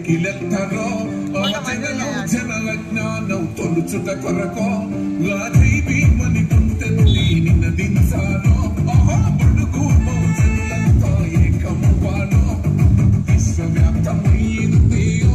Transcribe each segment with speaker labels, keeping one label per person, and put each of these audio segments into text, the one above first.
Speaker 1: పైకిలెత్తరో జనలో జనల జ్ఞానం తొలుచుట కొరకో గాధై భీమని గుంతెత్తి నిన్న దించాలో బడుగు జనులంతా ఏకమువాలో విశ్వవ్యాప్తము ఈదుతేయో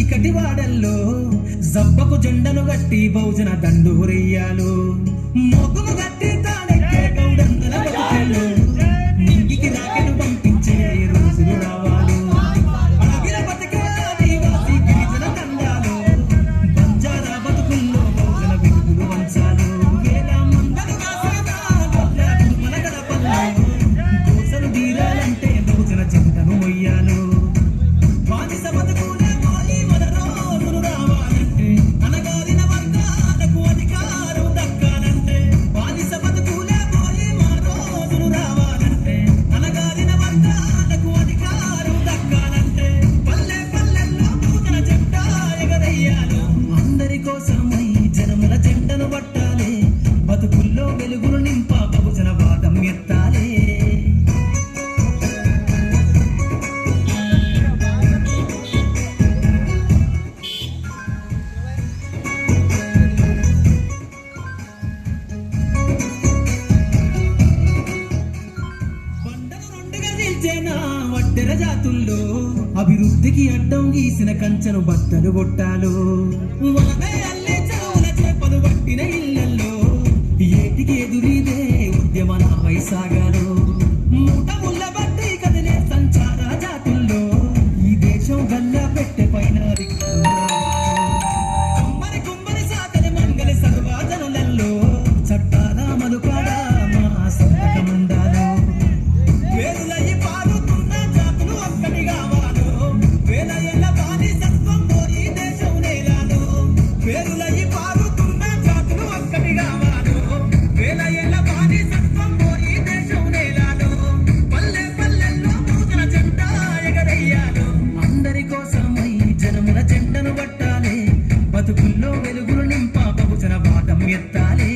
Speaker 1: చీకటివాడల్లో జబ్బకు జెండను గట్టి బహుజన దండూరెయ్యాలు మోగులు గట్టి తాడెక్కే గౌడందల బతుకుల్లో నింగికి రాకెను పంపించే రోజులు రావాలి అడవిల బతికే ఆదివాసి గిరిజన తండాలు బంజారా బతుకుల్లో బహుజన వెలుగులు వంచాలు వేల మందలు మన గడపల్లో దోసలు తీరాలంటే బహుజన జెండను మొయ్యాలు బానిస బతుకు వడ్డెర జాతుల్లో అభివృద్ధికి అడ్డం గీసిన కంచెను బద్దలు కొట్టాలు అల్లే చెరువుల చేపలు పట్టిన ఇళ్లలో ఏటికి ఎదురీదే ఉద్యమన వైసాగాలు మూట ముళ్ళ బట్టి కదిలే సంచార జాతుల్లో ఈ దేశం గల్లా పెట్టె పైన కుమ్మరి కుమ్మరి సాగలి మంగలి సర్వాజనులలో చట్టాల మలుకాడ మా సంతకమందాలు వేరులయ్యి పాడుతున్న జాతులు ఒక్కటి కావాలు వేల ఏళ్ళ బానిసత్వం పోయి దేశం నేలాలు వేరులయ్యి పాడుతున్న జాతులు ఒక్కటి కావాలు వేల ఏళ్ళ బానిసత్వం పోయి దేశం నేలాలు పల్లె పల్లెల్లో పూజల జెండా ఎగరయ్యాలు అందరి కోసమై జనముల జెండను పట్టాలి బతుకుల్లో వెలుగులు నింప బహుజన వాదం ఎత్తాలి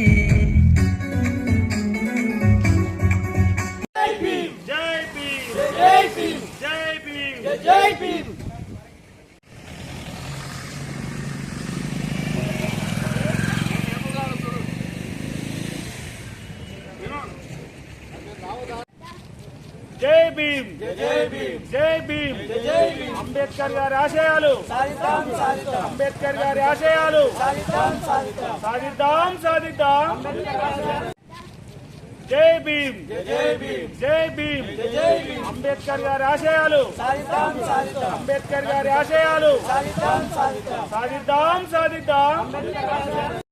Speaker 2: జై భీమ్ జై భీమ్ జై భీమ్ జై భీమ్ అంబేద్కర్ గారి ఆశయాలు అంబేద్కర్ గారి ఆశయాలు సాధిద్దాం సాధిద్దాం జై భీమ్ జై భీమ్ జై భీమ్ జై భీమ్ అంబేద్కర్ గారి ఆశయాలు అంబేద్కర్ గారి ఆశయాలు సాధిద్దాం సాధిద్దాం